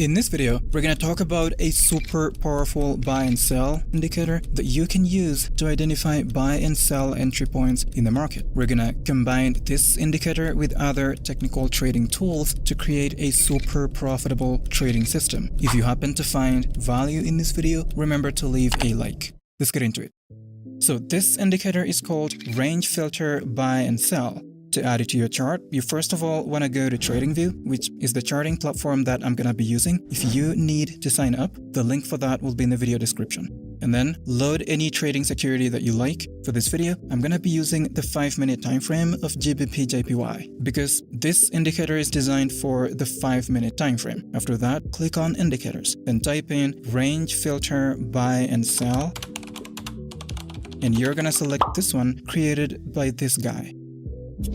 In this video, we're going to talk about a super powerful buy and sell indicator that you can use to identify buy and sell entry points in the market. We're going to combine this indicator with other technical trading tools to create a super profitable trading system. If you happen to find value in this video, remember to leave a like. Let's get into it. So this indicator is called range filter buy and sell. To add it to your chart, you first of all want to go to Tradingview, which is the charting platform that I'm going to be using. If you need to sign up, the link for that will be in the video description. And then load any trading security that you like. For this video, I'm going to be using the 5-minute time frame of GBP/JPY because this indicator is designed for the 5-minute time frame. After that, click on indicators, then type in range filter buy and sell. And you're going to select this one created by this guy.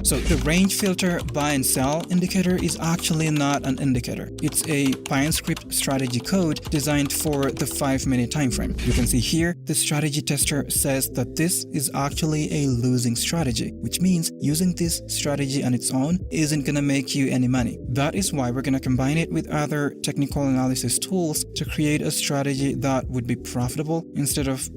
So the range filter buy and sell indicator is actually not an indicator. It's a Python script strategy code designed for the 5-minute time frame. You can see here, the strategy tester says that this is actually a losing strategy, which means using this strategy on its own isn't gonna make you any money. That is why we're gonna combine it with other technical analysis tools to create a strategy that would be profitable instead of,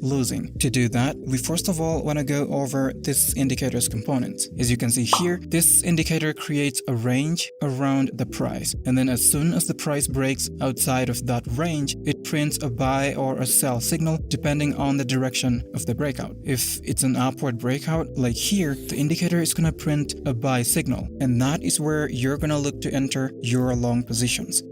losing. To do that, we first of all wanna go over this indicator's components. As you can see here, this indicator creates a range around the price, and then as soon as the price breaks outside of that range, it prints a buy or a sell signal depending on the direction of the breakout. If it's an upward breakout, like here, the indicator is going to print a buy signal, and that is where you're going to look to enter your long positions.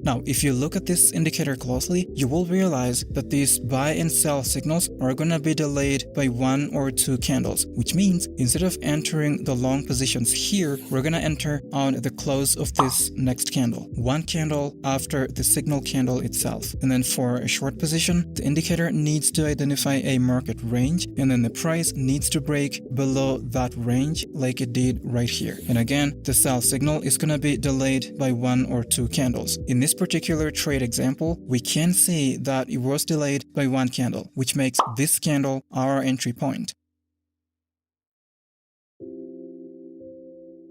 Now, if you look at this indicator closely, you will realize that these buy and sell signals are going to be delayed by 1 or 2 candles, which means instead of entering the long positions here, we're going to enter on the close of this next candle, 1 candle after the signal candle itself. And then for a short position, the indicator needs to identify a market range, and then the price needs to break below that range like it did right here. And again, the sell signal is going to be delayed by 1 or 2 candles. In this particular trade example, we can see that it was delayed by 1 candle, which makes this candle our entry point.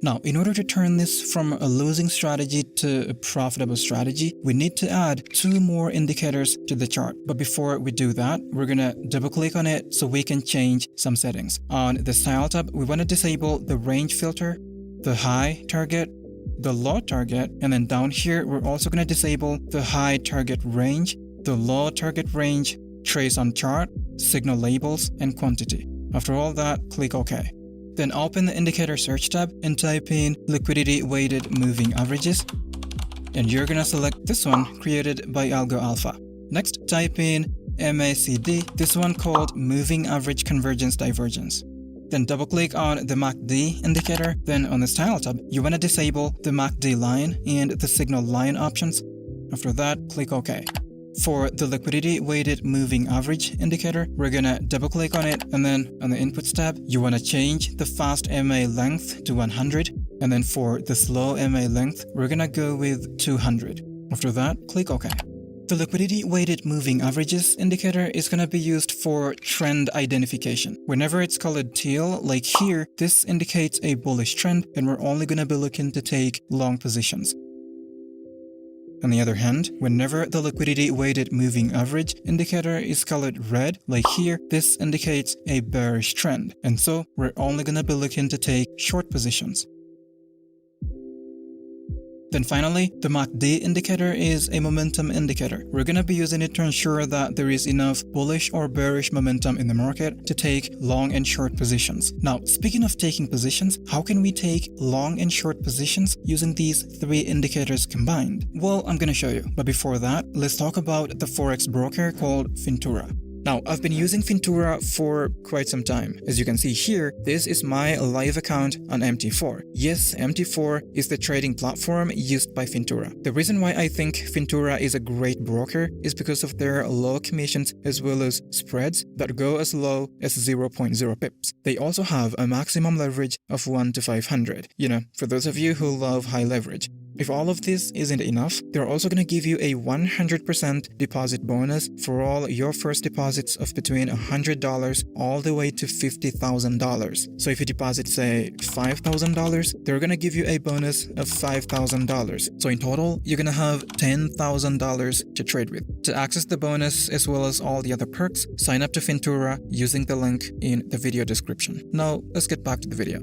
Now, in order to turn this from a losing strategy to a profitable strategy, we need to add 2 more indicators to the chart. But before we do that, we're going to double click on it so we can change some settings. On the style tab, we want to disable the range filter, the high target, the low target, and then down here we're also going to disable the high target range, the low target range, trace on chart, signal labels, and quantity. After all that, click OK. Then open the indicator search tab and type in liquidity weighted moving averages, and you're going to select this one created by Algo Alpha. Next, type in MACD, this one called moving average convergence divergence. Then double-click on the MACD indicator. Then on the style tab, you want to disable the MACD line and the signal line options. After that, click OK. For the liquidity weighted moving average indicator, we're going to double-click on it, and then on the inputs tab, you want to change the fast MA length to 100, and then for the slow MA length, we're going to go with 200. After that, click OK. The liquidity weighted moving averages indicator is going to be used for trend identification. Whenever it's colored teal, like here, this indicates a bullish trend, and we're only going to be looking to take long positions. On the other hand, whenever the liquidity weighted moving average indicator is colored red, like here, this indicates a bearish trend, and so we're only going to be looking to take short positions. Then finally, the MACD indicator is a momentum indicator. We're going to be using it to ensure that there is enough bullish or bearish momentum in the market to take long and short positions. Now, speaking of taking positions, how can we take long and short positions using these 3 indicators combined? Well, I'm going to show you. But before that, let's talk about the Forex broker called Fintura. Now, I've been using Fintura for quite some time. As you can see here, this is my live account on MT4. Yes, MT4 is the trading platform used by Fintura. The reason why I think Fintura is a great broker is because of their low commissions as well as spreads that go as low as 0.0 pips. They also have a maximum leverage of 1 to 500, for those of you who love high leverage. If all of this isn't enough, they're also going to give you a 100% deposit bonus for all your first deposits of between $100 all the way to $50,000. So if you deposit, say, $5,000, they're going to give you a bonus of $5,000. So in total, you're going to have $10,000 to trade with. To access the bonus as well as all the other perks, sign up to Fintura using the link in the video description. Now, let's get back to the video.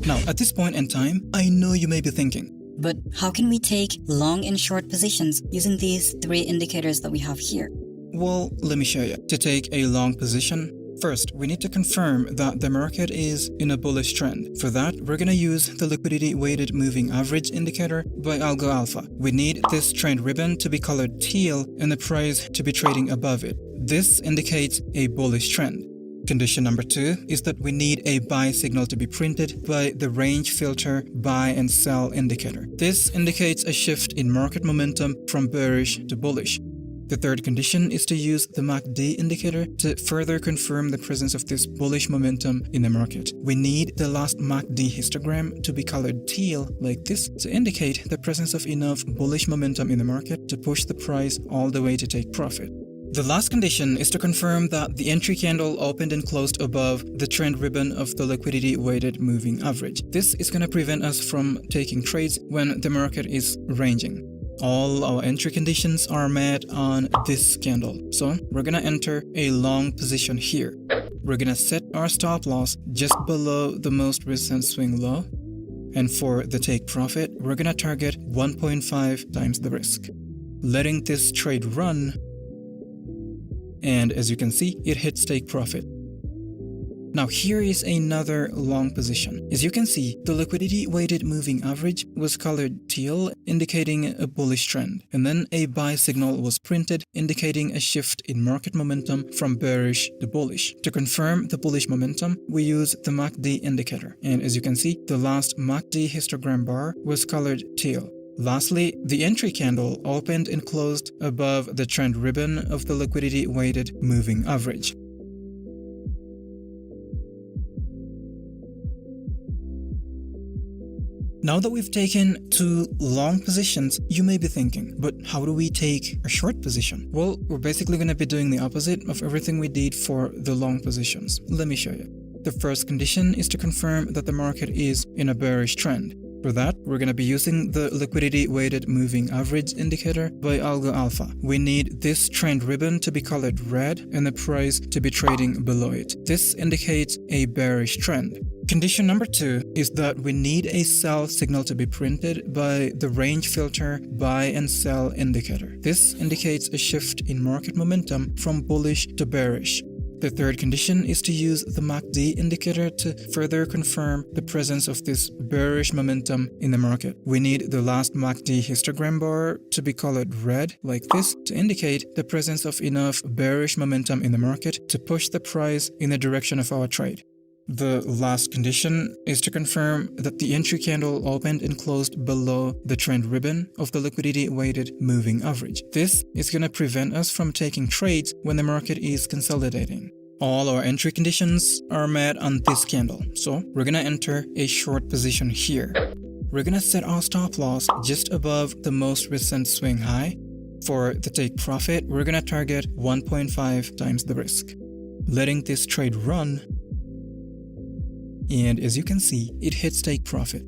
Now, at this point in time, I know you may be thinking, but how can we take long and short positions using these 3 indicators that we have here? Well, let me show you. To take a long position, first, we need to confirm that the market is in a bullish trend. For that, we're going to use the liquidity weighted moving average indicator by Algo Alpha. We need this trend ribbon to be colored teal and the price to be trading above it. This indicates a bullish trend. Condition number 2 is that we need a buy signal to be printed by the range filter buy and sell indicator. This indicates a shift in market momentum from bearish to bullish. The third condition is to use the MACD indicator to further confirm the presence of this bullish momentum in the market. We need the last MACD histogram to be colored teal like this to indicate the presence of enough bullish momentum in the market to push the price all the way to take profit. The last condition is to confirm that the entry candle opened and closed above the trend ribbon of the liquidity weighted moving average. This is going to prevent us from taking trades when the market is ranging. All our entry conditions are met on this candle. So we're going to enter a long position here. We're going to set our stop loss just below the most recent swing low. And for the take profit, we're going to target 1.5 times the risk. Letting this trade run. And as you can see, it hits take profit. Now here is another long position. As you can see, the liquidity weighted moving average was colored teal, indicating a bullish trend. And then a buy signal was printed, indicating a shift in market momentum from bearish to bullish. To confirm the bullish momentum, we use the MACD indicator. And as you can see, the last MACD histogram bar was colored teal. Lastly, the entry candle opened and closed above the trend ribbon of the liquidity weighted moving average. Now that we've taken 2 long positions, you may be thinking, but how do we take a short position? Well, we're basically going to be doing the opposite of everything we did for the long positions. Let me show you. The first condition is to confirm that the market is in a bearish trend. For that, we're going to be using the liquidity weighted moving average indicator by Algo Alpha. We need this trend ribbon to be colored red and the price to be trading below it. This indicates a bearish trend. Condition number 2 is that we need a sell signal to be printed by the range filter buy and sell indicator. This indicates a shift in market momentum from bullish to bearish. The third condition is to use the MACD indicator to further confirm the presence of this bearish momentum in the market. We need the last MACD histogram bar to be colored red like this to indicate the presence of enough bearish momentum in the market to push the price in the direction of our trade. The last condition is to confirm that the entry candle opened and closed below the trend ribbon of the liquidity weighted moving average. This is going to prevent us from taking trades when the market is consolidating. All our entry conditions are met on this candle, so we're going to enter a short position here. We're going to set our stop loss just above the most recent swing high. For the take profit, we're going to target 1.5 times the risk. Letting this trade run. And as you can see, it hits take profit.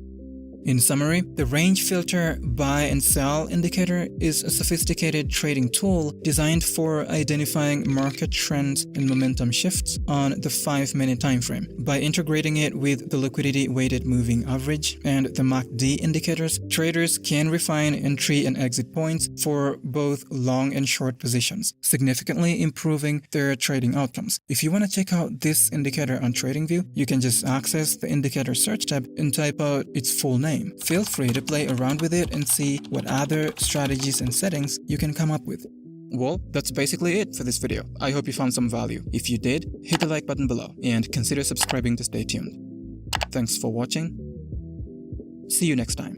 In summary, the range filter buy and sell indicator is a sophisticated trading tool designed for identifying market trends and momentum shifts on the 5-minute time frame. By integrating it with the liquidity weighted moving average and the MACD indicators, traders can refine entry and exit points for both long and short positions, significantly improving their trading outcomes. If you want to check out this indicator on Tradingview, you can just access the indicator search tab and type out its full name. Feel free to play around with it and see what other strategies and settings you can come up with. Well, that's basically it for this video. I hope you found some value. If you did, hit the like button below and consider subscribing to stay tuned. Thanks for watching. See you next time.